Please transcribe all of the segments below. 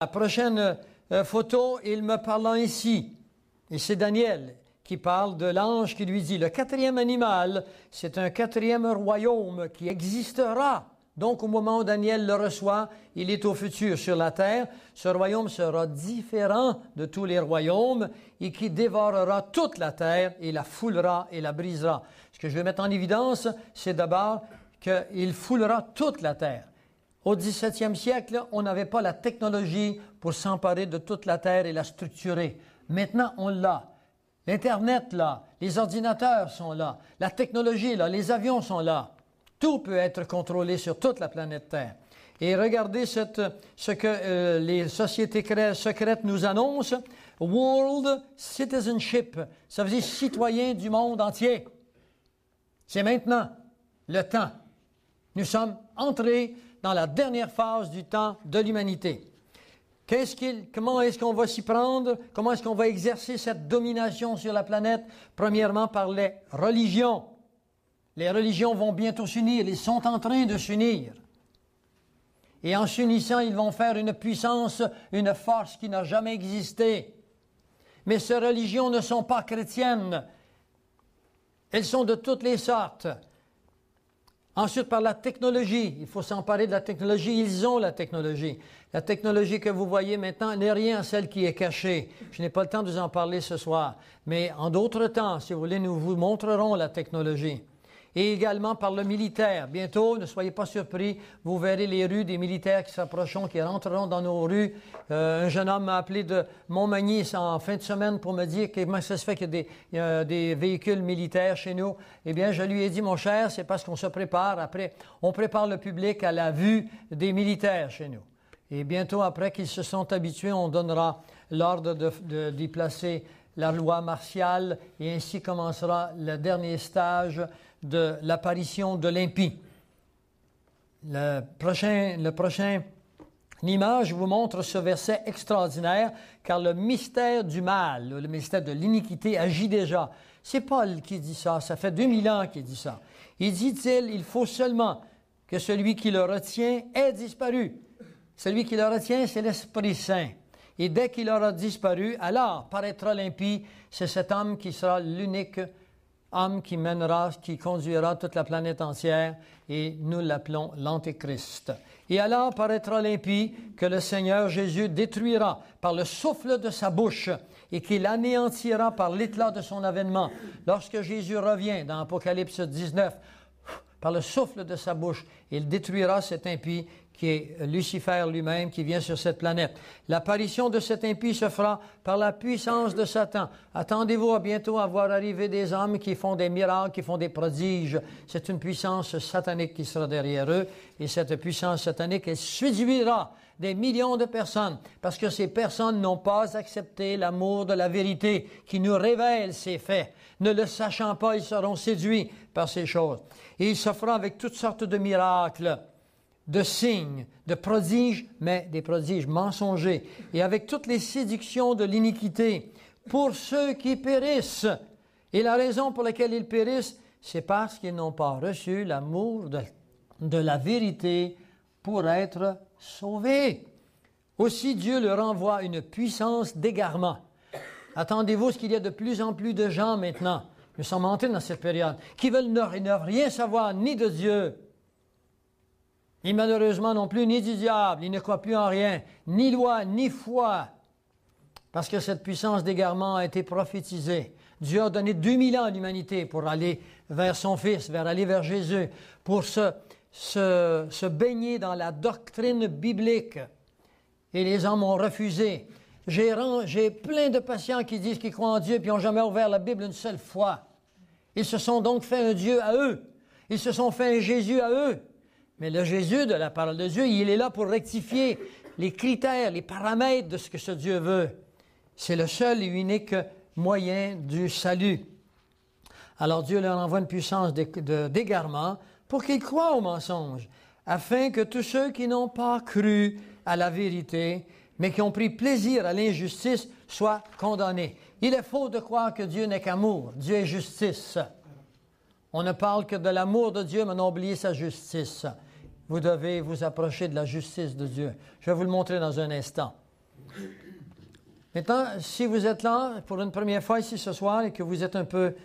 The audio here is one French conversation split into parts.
La prochaine photo, il me parlant ici, et c'est Daniel qui parle de l'ange qui lui dit, le quatrième animal, c'est un quatrième royaume qui existera. Donc, au moment où Daniel le reçoit, il est au futur sur la terre. Ce royaume sera différent de tous les royaumes et qui dévorera toute la terre et la foulera et la brisera. Ce que je vais mettre en évidence, c'est d'abord qu'il foulera toute la terre. Au XVIIe siècle, on n'avait pas la technologie pour s'emparer de toute la terre et la structurer. Maintenant, on l'a. L'Internet, là, les ordinateurs sont là, la technologie, là, les avions sont là. Tout peut être contrôlé sur toute la planète Terre. Et regardez ce que les sociétés secrètes nous annoncent. World Citizenship, ça veut dire citoyen du monde entier. C'est maintenant le temps. Nous sommes entrés dans la dernière phase du temps de l'humanité. Comment est-ce qu'on va s'y prendre? Comment est-ce qu'on va exercer cette domination sur la planète? Premièrement, par les religions. Les religions vont bientôt s'unir, ils sont en train de s'unir. Et en s'unissant, ils vont faire une puissance, une force qui n'a jamais existé. Mais ces religions ne sont pas chrétiennes. Elles sont de toutes les sortes. Ensuite, par la technologie, il faut s'emparer de la technologie. Ils ont la technologie. La technologie que vous voyez maintenant n'est rien à celle qui est cachée. Je n'ai pas le temps de vous en parler ce soir. Mais en d'autres temps, si vous voulez, nous vous montrerons la technologie. Et également par le militaire. Bientôt, ne soyez pas surpris, vous verrez les rues des militaires qui s'approcheront, qui rentreront dans nos rues. Un jeune homme m'a appelé de Montmagny en fin de semaine pour me dire comment ça se fait qu'il y a des véhicules militaires chez nous. Eh bien, je lui ai dit, mon cher, c'est parce qu'on se prépare. Après, on prépare le public à la vue des militaires chez nous. Et bientôt, après qu'ils se sont habitués, on donnera l'ordre d'y placer la loi martiale et ainsi commencera le dernier stage de l'apparition de l'impie. Le prochain image vous montre ce verset extraordinaire, car le mystère du mal, le mystère de l'iniquité agit déjà. C'est Paul qui dit ça, ça fait 2000 ans qu'il dit ça. Il dit-il, il faut seulement que celui qui le retient ait disparu. Celui qui le retient, c'est l'Esprit Saint. Et dès qu'il aura disparu, alors paraîtra l'impie, c'est cet homme qui sera l'unique homme qui mènera, qui conduira toute la planète entière, et nous l'appelons l'Antéchrist. Et alors paraîtra l'impie que le Seigneur Jésus détruira par le souffle de sa bouche et qu'il anéantira par l'éclat de son avènement. Lorsque Jésus revient dans Apocalypse 19, par le souffle de sa bouche, il détruira cet impie qui est Lucifer lui-même, qui vient sur cette planète. L'apparition de cet impie se fera par la puissance de Satan. Attendez-vous à bientôt à voir arriver des hommes qui font des miracles, qui font des prodiges. C'est une puissance satanique qui sera derrière eux. Et cette puissance satanique, elle séduira des millions de personnes, parce que ces personnes n'ont pas accepté l'amour de la vérité qui nous révèle ces faits. Ne le sachant pas, ils seront séduits par ces choses. Et il se fera avec toutes sortes de miracles, de signes, de prodiges, mais des prodiges mensongers, et avec toutes les séductions de l'iniquité, pour ceux qui périssent. Et la raison pour laquelle ils périssent, c'est parce qu'ils n'ont pas reçu l'amour de la vérité pour être sauvés. Aussi, Dieu leur envoie une puissance d'égarement. Attendez-vous, ce qu'il y a de plus en plus de gens maintenant, nous sommes entrés dans cette période, qui veulent ne rien savoir ni de Dieu, ni malheureusement non plus, ni du diable. Ils ne croient plus en rien, ni loi, ni foi. Parce que cette puissance d'égarement a été prophétisée. Dieu a donné 2000 ans à l'humanité pour aller vers son Fils, aller vers Jésus, pour se baigner dans la doctrine biblique. Et les hommes ont refusé. J'ai plein de patients qui disent qu'ils croient en Dieu et qui n'ont jamais ouvert la Bible une seule fois. Ils se sont donc fait un Dieu à eux. Ils se sont fait un Jésus à eux. Mais le Jésus de la parole de Dieu, il est là pour rectifier les critères, les paramètres de ce que ce Dieu veut. C'est le seul et unique moyen du salut. Alors Dieu leur envoie une puissance d'égarement pour qu'ils croient au mensonge, afin que tous ceux qui n'ont pas cru à la vérité, mais qui ont pris plaisir à l'injustice, soient condamnés. Il est faux de croire que Dieu n'est qu'amour. Dieu est justice. On ne parle que de l'amour de Dieu, mais on a oublié sa justice. Vous devez vous approcher de la justice de Dieu. Je vais vous le montrer dans un instant. Maintenant, si vous êtes là pour une première fois ici ce soir et que vous êtes un peu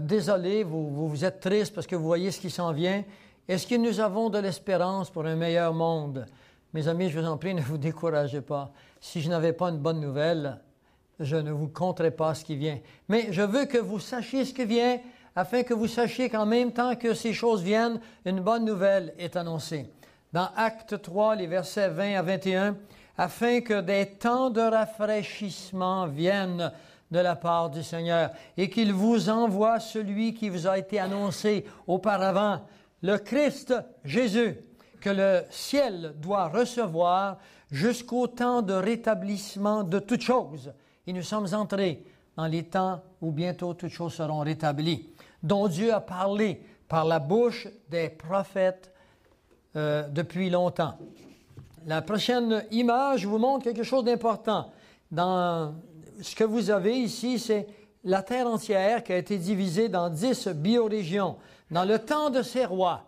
désolé, vous êtes triste parce que vous voyez ce qui s'en vient, est-ce que nous avons de l'espérance pour un meilleur monde? Mes amis, je vous en prie, ne vous découragez pas. Si je n'avais pas une bonne nouvelle, je ne vous conterai pas ce qui vient. Mais je veux que vous sachiez ce qui vient, afin que vous sachiez qu'en même temps que ces choses viennent, une bonne nouvelle est annoncée. Dans Acte 3, les versets 20 à 21, afin que des temps de rafraîchissement viennent de la part du Seigneur et qu'il vous envoie celui qui vous a été annoncé auparavant, le Christ Jésus, que le ciel doit recevoir jusqu'au temps de rétablissement de toutes choses. Et nous sommes entrés dans les temps où bientôt toutes choses seront rétablies, dont Dieu a parlé par la bouche des prophètes depuis longtemps. La prochaine image vous montre quelque chose d'important. Dans ce que vous avez ici, c'est la terre entière qui a été divisée dans 10 biorégions. Dans le temps de ces rois,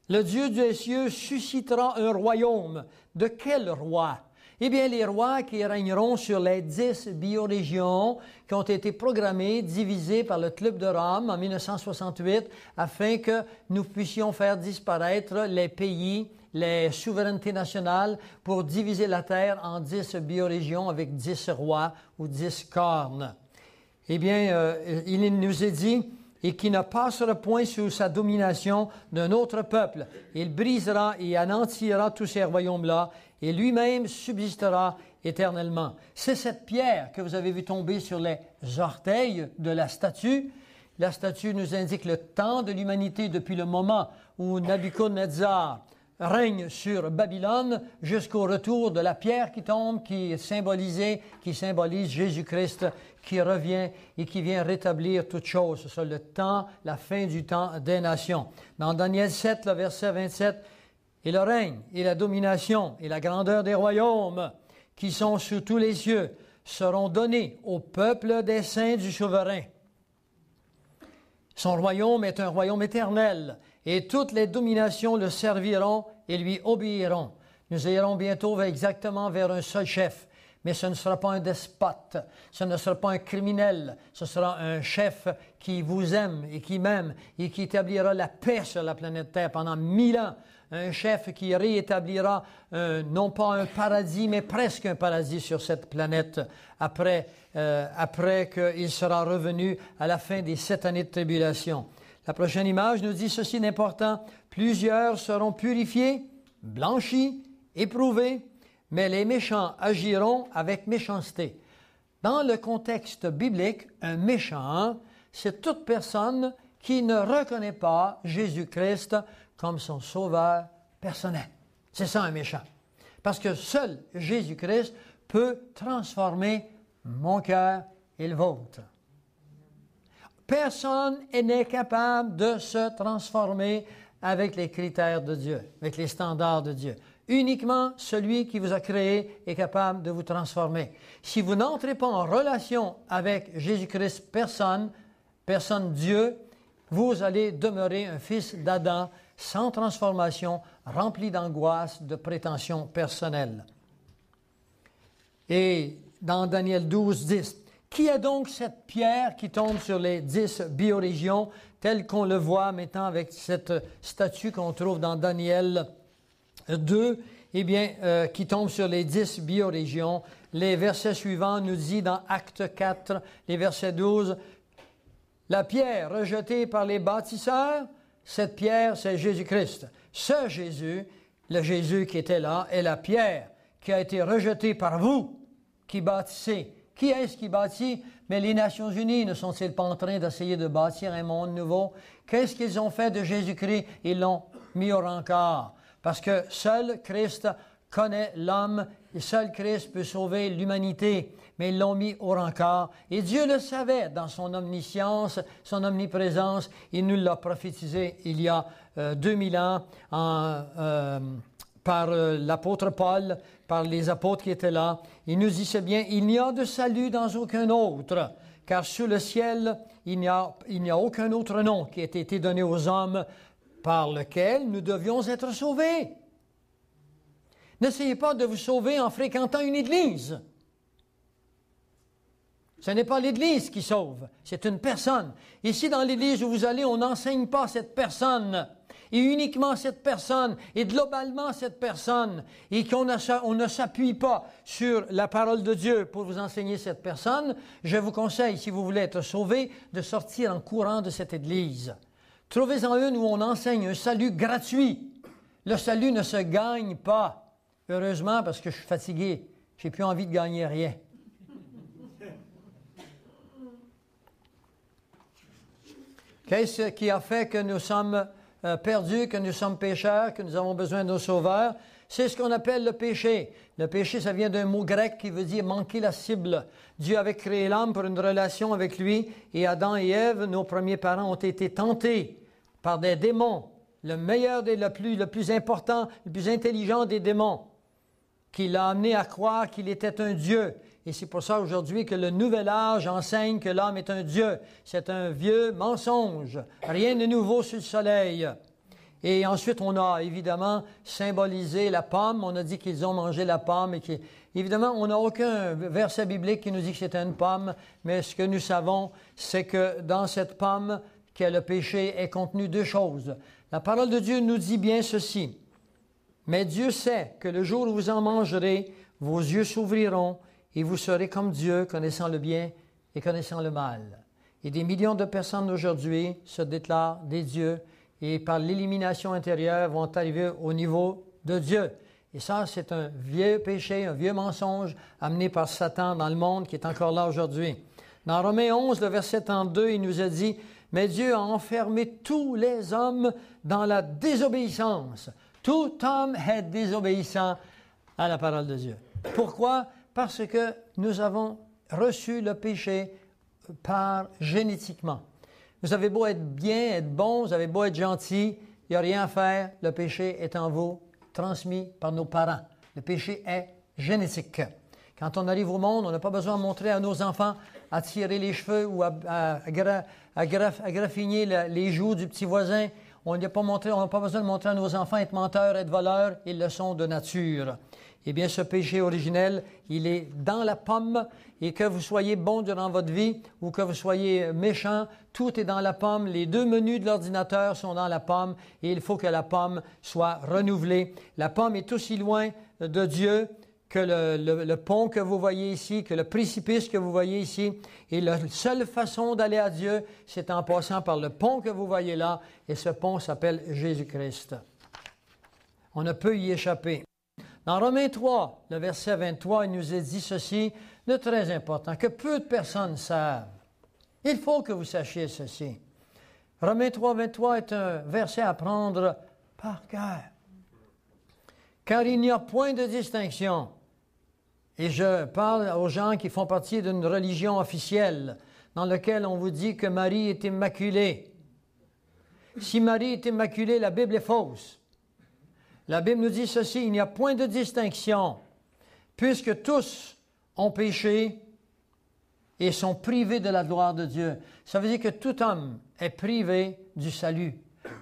le Dieu des cieux suscitera un royaume. De quel roi? Eh bien, les rois qui régneront sur les 10 biorégions qui ont été programmées, divisées par le Club de Rome en 1968, afin que nous puissions faire disparaître les pays, les souverainetés nationales, pour diviser la terre en 10 biorégions avec 10 rois ou 10 cornes. Eh bien, il nous est dit, et qui ne passera point sous sa domination d'un autre peuple. Il brisera et anéantira tous ces royaumes-là, et lui-même subsistera éternellement. C'est cette pierre que vous avez vu tomber sur les orteils de la statue. La statue nous indique le temps de l'humanité depuis le moment où Nabuchodonosor règne sur Babylone jusqu'au retour de la pierre qui tombe, qui symbolise Jésus-Christ qui revient et qui vient rétablir toutes choses. C'est le temps, la fin du temps des nations. Dans Daniel 7, le verset 27, « Et le règne et la domination et la grandeur des royaumes qui sont sous tous les cieux seront donnés au peuple des saints du souverain. Son royaume est un royaume éternel, et toutes les dominations le serviront et lui obéiront. Nous irons bientôt exactement vers un seul chef, mais ce ne sera pas un despote, ce ne sera pas un criminel, ce sera un chef qui vous aime et qui m'aime et qui établira la paix sur la planète Terre pendant 1000 ans. Un chef qui réétablira non pas un paradis, mais presque un paradis sur cette planète après qu'il sera revenu à la fin des 7 années de tribulation. La prochaine image nous dit ceci d'important. Plusieurs seront purifiés, blanchis, éprouvés, mais les méchants agiront avec méchanceté. Dans le contexte biblique, un méchant, c'est toute personne qui ne reconnaît pas Jésus-Christ comme son sauveur personnel. C'est ça un méchant. Parce que seul Jésus-Christ peut transformer mon cœur et le vôtre. Personne n'est capable de se transformer avec les critères de Dieu, avec les standards de Dieu. Uniquement celui qui vous a créé est capable de vous transformer. Si vous n'entrez pas en relation avec Jésus-Christ, personne Dieu, vous allez demeurer un fils d'Adam sans transformation, rempli d'angoisse, de prétentions personnelles. Et dans Daniel 12, 10, qui est donc cette pierre qui tombe sur les 10 biorégions, telle qu'on le voit maintenant avec cette statue qu'on trouve dans Daniel 2, eh bien, qui tombe sur les 10 biorégions. Les versets suivants nous disent dans Acte 4, les versets 12, la pierre rejetée par les bâtisseurs, cette pierre, c'est Jésus-Christ. Ce Jésus, le Jésus qui était là, est la pierre qui a été rejetée par vous, qui bâtissez. Qui est-ce qui bâtit? Mais les Nations unies ne sont-elles pas en train d'essayer de bâtir un monde nouveau? Qu'est-ce qu'ils ont fait de Jésus-Christ? Ils l'ont mis au rencard. Parce que seul Christ connaît l'homme, et seul Christ peut sauver l'humanité. Mais ils l'ont mis au rencard. Et Dieu le savait dans son omniscience, son omniprésence. Il nous l'a prophétisé il y a 2000 ans par l'apôtre Paul, par les apôtres qui étaient là. Il nous dit c'est bien, il n'y a de salut dans aucun autre, car sous le ciel, il n'y a aucun autre nom qui ait été donné aux hommes par lequel nous devions être sauvés. N'essayez pas de vous sauver en fréquentant une église. Ce n'est pas l'Église qui sauve, c'est une personne. Ici, dans l'Église où vous allez, on n'enseigne pas cette personne, et uniquement cette personne, et globalement cette personne, et qu'on ne s'appuie pas sur la parole de Dieu pour vous enseigner cette personne. Je vous conseille, si vous voulez être sauvé, de sortir en courant de cette Église. Trouvez-en une où on enseigne un salut gratuit. Le salut ne se gagne pas. Heureusement, parce que je suis fatigué, je n'ai plus envie de gagner rien. Qu'est-ce qui a fait que nous sommes perdus, que nous sommes pécheurs, que nous avons besoin de nos sauveurs? C'est ce qu'on appelle le péché. Le péché, ça vient d'un mot grec qui veut dire manquer la cible. Dieu avait créé l'homme pour une relation avec lui, et Adam et Ève, nos premiers parents, ont été tentés par des démons, le meilleur, le plus important, le plus intelligent des démons, qui l'a amené à croire qu'il était un Dieu. Et c'est pour ça aujourd'hui que le nouvel âge enseigne que l'homme est un Dieu. C'est un vieux mensonge. Rien de nouveau sous le soleil. Et ensuite, on a évidemment symbolisé la pomme. On a dit qu'ils ont mangé la pomme. Évidemment, on n'a aucun verset biblique qui nous dit que c'est une pomme. Mais ce que nous savons, c'est que dans cette pomme, que le péché est contenu deux choses. La parole de Dieu nous dit bien ceci. Mais Dieu sait que le jour où vous en mangerez, vos yeux s'ouvriront et vous serez comme Dieu, connaissant le bien et connaissant le mal. Et des millions de personnes aujourd'hui se déclarent des dieux et par l'élimination intérieure vont arriver au niveau de Dieu. Et ça, c'est un vieux péché, un vieux mensonge amené par Satan dans le monde qui est encore là aujourd'hui. Dans Romains 11, le verset 32, il nous a dit « Mais Dieu a enfermé tous les hommes dans la désobéissance. Tout homme est désobéissant à la parole de Dieu. » Pourquoi? Parce que nous avons reçu le péché génétiquement. Vous avez beau être bien, être bon, vous avez beau être gentil, il n'y a rien à faire, le péché est en vous, transmis par nos parents. Le péché est génétique. Quand on arrive au monde, on n'a pas besoin de montrer à nos enfants à tirer les cheveux ou à graffiner les joues du petit voisin. On n'a pas besoin de montrer à nos enfants être menteurs, être voleurs, ils le sont de nature. Eh bien, ce péché originel, il est dans la pomme, et que vous soyez bon durant votre vie ou que vous soyez méchant, tout est dans la pomme. Les deux menus de l'ordinateur sont dans la pomme, et il faut que la pomme soit renouvelée. La pomme est aussi loin de Dieu que le pont que vous voyez ici, que le précipice que vous voyez ici. Et la seule façon d'aller à Dieu, c'est en passant par le pont que vous voyez là, et ce pont s'appelle Jésus-Christ. On ne peut y échapper. Dans Romains 3, le verset 23, il nous est dit ceci, de très important, que peu de personnes savent. Il faut que vous sachiez ceci. Romains 3, 23 est un verset à prendre par cœur. Car il n'y a point de distinction. Et je parle aux gens qui font partie d'une religion officielle dans laquelle on vous dit que Marie est immaculée. Si Marie est immaculée, la Bible est fausse. La Bible nous dit ceci, il n'y a point de distinction, puisque tous ont péché et sont privés de la gloire de Dieu. Ça veut dire que tout homme est privé du salut.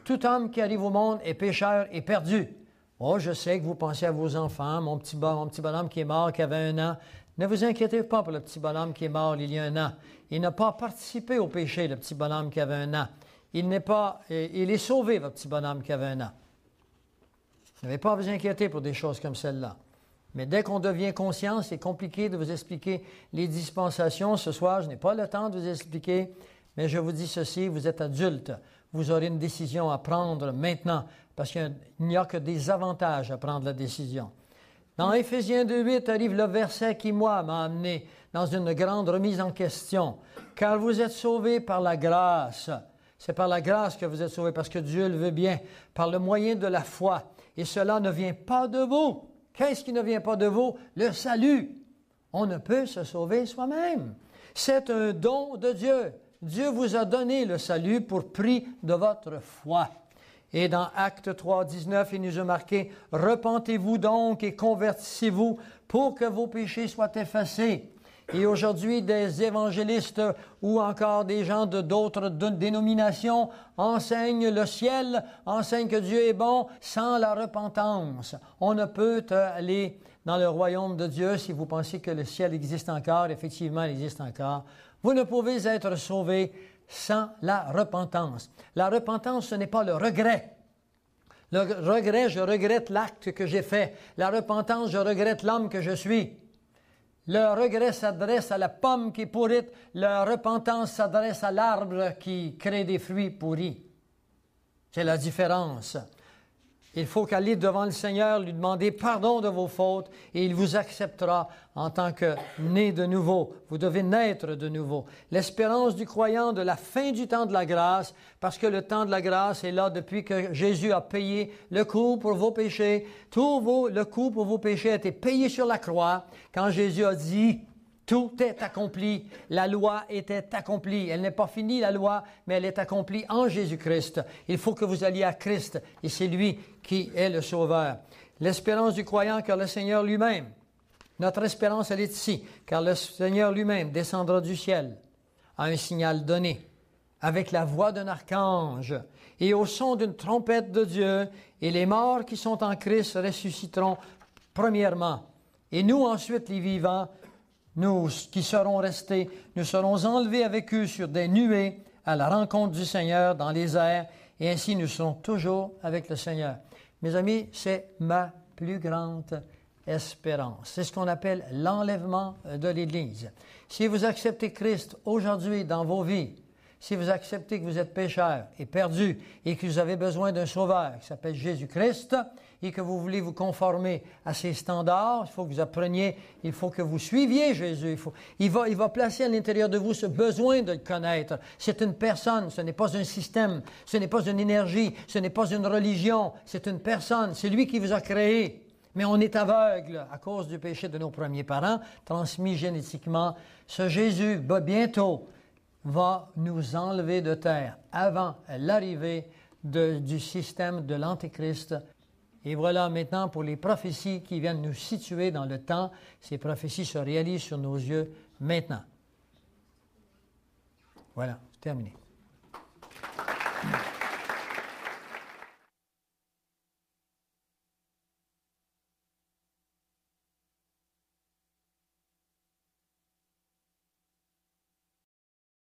Tout homme qui arrive au monde est pécheur et perdu. Oh, je sais que vous pensez à vos enfants, mon petit bonhomme qui est mort, qui avait 1 an. Ne vous inquiétez pas pour le petit bonhomme qui est mort il y a 1 an. Il n'a pas participé au péché, le petit bonhomme qui avait 1 an. Il est sauvé, votre petit bonhomme qui avait 1 an. Vous n'avez pas à vous inquiéter pour des choses comme celle-là. Mais dès qu'on devient conscient, c'est compliqué de vous expliquer les dispensations. Ce soir, je n'ai pas le temps de vous expliquer, mais je vous dis ceci, vous êtes adulte. Vous aurez une décision à prendre maintenant, parce qu'il n'y a que des avantages à prendre la décision. Dans Éphésiens 2.8 arrive le verset qui, moi, m'a amené dans une grande remise en question. Car vous êtes sauvés par la grâce. C'est par la grâce que vous êtes sauvés, parce que Dieu le veut bien, par le moyen de la foi. Et cela ne vient pas de vous. Qu'est-ce qui ne vient pas de vous? Le salut. On ne peut se sauver soi-même. C'est un don de Dieu. Dieu vous a donné le salut pour prix de votre foi. Et dans Actes 3, 19, il nous a marqué « Repentez-vous donc et convertissez-vous pour que vos péchés soient effacés. Et aujourd'hui, des évangélistes ou encore des gens d'autres dénominations enseignent le ciel, enseignent que Dieu est bon sans la repentance. On ne peut aller dans le royaume de Dieu si vous pensez que le ciel existe encore. Effectivement, il existe encore. Vous ne pouvez être sauvé sans la repentance. La repentance, ce n'est pas le regret. Le regret, je regrette l'acte que j'ai fait. La repentance, je regrette l'homme que je suis. Le regret s'adresse à la pomme qui est pourrite. La repentance s'adresse à l'arbre qui crée des fruits pourris. C'est la différence. Il faut qu'aller devant le Seigneur, lui demander pardon de vos fautes et il vous acceptera en tant que né de nouveau. Vous devez naître de nouveau. L'espérance du croyant de la fin du temps de la grâce, parce que le temps de la grâce est là depuis que Jésus a payé le coût pour vos péchés. Le coût pour vos péchés a été payé sur la croix quand Jésus a dit tout est accompli. La loi était accomplie. Elle n'est pas finie, la loi, mais elle est accomplie en Jésus-Christ. Il faut que vous alliez à Christ et c'est lui qui est le Sauveur. L'espérance du croyant, car le Seigneur lui-même, notre espérance, elle est ici, car le Seigneur lui-même descendra du ciel à un signal donné, avec la voix d'un archange et au son d'une trompette de Dieu, et les morts qui sont en Christ ressusciteront premièrement. Et nous ensuite, les vivants, nous qui serons restés, nous serons enlevés avec eux sur des nuées à la rencontre du Seigneur dans les airs, et ainsi nous serons toujours avec le Seigneur. Mes amis, c'est ma plus grande espérance. C'est ce qu'on appelle l'enlèvement de l'Église. Si vous acceptez Christ aujourd'hui dans vos vies, si vous acceptez que vous êtes pécheur et perdu et que vous avez besoin d'un sauveur qui s'appelle Jésus-Christ et que vous voulez vous conformer à ses standards, il faut que vous appreniez, il faut que vous suiviez Jésus. Il va placer à l'intérieur de vous ce besoin de le connaître. C'est une personne, ce n'est pas un système, ce n'est pas une énergie, ce n'est pas une religion, c'est une personne, c'est lui qui vous a créé. Mais on est aveugle à cause du péché de nos premiers parents, transmis génétiquement. Ce Jésus, bientôt, va nous enlever de terre avant l'arrivée du système de l'Antéchrist. Et voilà maintenant pour les prophéties qui viennent nous situer dans le temps. Ces prophéties se réalisent sur nos yeux maintenant. Voilà, c'est terminé.